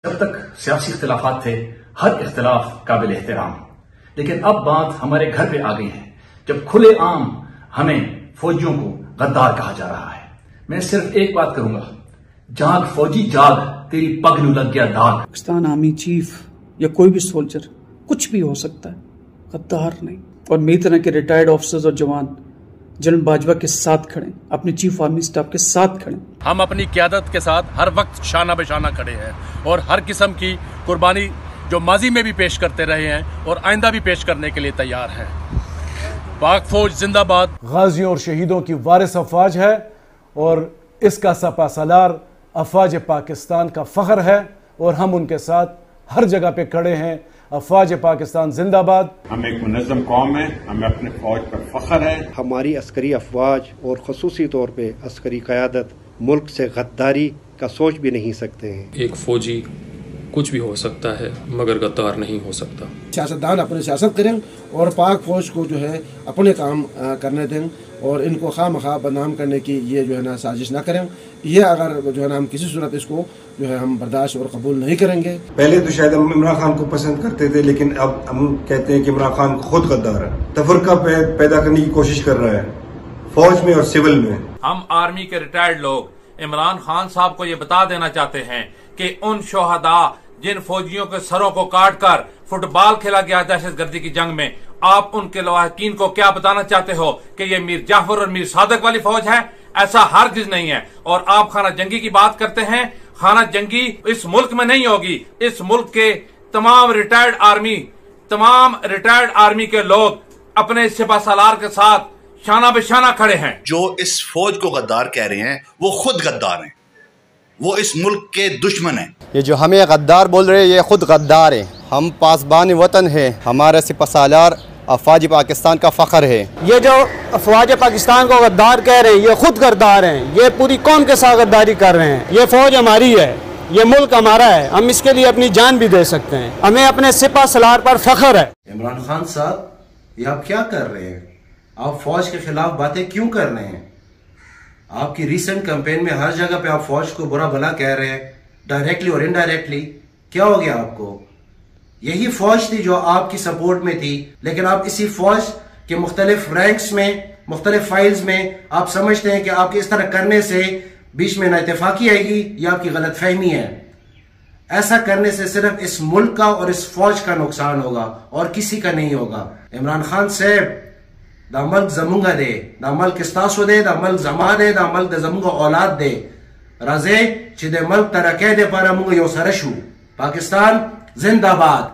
जब तक सियासी इख्तिलाफात थे, हर इख्तिलाफ काबिल एहतराम, लेकिन अब बात हमारे घर पे आ गई है जब खुलेआम हमें फौजियों को गद्दार कहा जा रहा है। मैं सिर्फ एक बात करूंगा, जाग फौजी जाग, तेरी पग नू लग गया दाग। पाकिस्तान आर्मी चीफ या कोई भी सोल्जर कुछ भी हो सकता है, गद्दार नहीं। और मेरी तरह के रिटायर्ड ऑफिसर्स और जवान जनरल बाजवा के साथ खड़े, अपने चीफ आर्मी स्टाफ के साथ खड़े। हम अपनी क़यादत के साथ हर वक्त शाना बेशाना खड़े हैं और हर किस्म की कुर्बानी जो माजी में भी पेश करते रहे हैं और आइंदा भी पेश करने के लिए तैयार हैं। पाक फौज जिंदाबाद। गाजियों और शहीदों की वारिस अफवाज है और इसका सपा सलार अफवाज पाकिस्तान का फ़ख्र है और हम उनके साथ हर जगह पे खड़े हैं। अफवाज पाकिस्तान जिंदाबाद। हम एक मुनज़्ज़म कौम है, हमें अपने फौज पर फख्र है। हमारी अस्करी अफवाज और ख़ुसूसी तौर पे अस्करी क़यादत मुल्क से गद्दारी का सोच भी नहीं सकते हैं। एक फौजी कुछ भी हो सकता है मगर गद्दार नहीं हो सकता। सियासतदान अपनी सियासत करें और पाक फौज को जो है अपने काम करने दें और इनको खामखा बदनाम करने की ये जो है ना साजिश ना करें। ये अगर जो है ना हम किसी सूरत इसको जो है हम बर्दाश्त और कबूल नहीं करेंगे। पहले तो शायद हम इमरान खान को पसंद करते थे, लेकिन अब हम कहते हैं कि इमरान खान खुद गद्दार है, तफरका पैदा करने की कोशिश कर रहा है फौज में और सिविल में। हम आर्मी के रिटायर्ड लोग इमरान खान साहब को ये बता देना चाहते हैं कि उन शोहदा जिन फौजियों के सरों को काट कर फुटबॉल खेला गया दहशतगर्दी की जंग में, आप उनके लवाहकीन को क्या बताना चाहते हो कि ये मीर जाफर और मीर सादक वाली फौज है? ऐसा हरगिज नहीं है। और आप खाना जंगी की बात करते हैं, खाना जंगी इस मुल्क में नहीं होगी। इस मुल्क के तमाम रिटायर्ड आर्मी के लोग अपने सिपा सालार के साथ शाना बेशाना खड़े हैं। जो इस फौज को गद्दार कह रहे हैं वो खुद गद्दार हैं, वो इस मुल्क के दुश्मन हैं। ये जो हमें गद्दार बोल रहे हैं ये खुद गद्दार हैं। हम पासबान वतन है, हमारे सिपा सालार अफवाज पाकिस्तान का फख्र है। ये जो अफवाज पाकिस्तान को गद्दार कह रहे हैं ये खुद गद्दार हैं। ये पूरी कौम के साथ गद्दारी कर रहे हैं। ये फौज हमारी है, ये मुल्क हमारा है, हम इसके लिए अपनी जान भी दे सकते हैं। हमें अपने सिपा सलार पर फख्र है। इमरान खान साहब, ये आप क्या कर रहे हैं? आप फौज के खिलाफ बातें क्यों कर रहे हैं? आपकी रिसेंट कैंपेन में हर जगह पे आप फौज को बुरा भला कह रहे हैं, डायरेक्टली और इनडायरेक्टली। क्या हो गया आपको? यही फौज थी जो आपकी सपोर्ट में थी, लेकिन आप इसी फौज के मुख्तलिफ रैंक्स में, मुख्तलिफ फाइल्स में आप समझते हैं कि आपके इस तरह करने से बीच में ना इत्तेफाकी आएगी, यह आपकी गलत फहमी है। ऐसा करने से सिर्फ इस मुल्क का और इस फौज का नुकसान होगा और किसी का नहीं होगा। इमरान खान साहब, दा मल्क जमुंगा दे, दा मल्क इस्तासो दे, दा मल्क जमा दे, दा मल्क जमुंगा औलाद दे। राजे चिदे मल्क तरके दे पारा मुंगा यो सरशु। पाकिस्तान जिंदाबाद।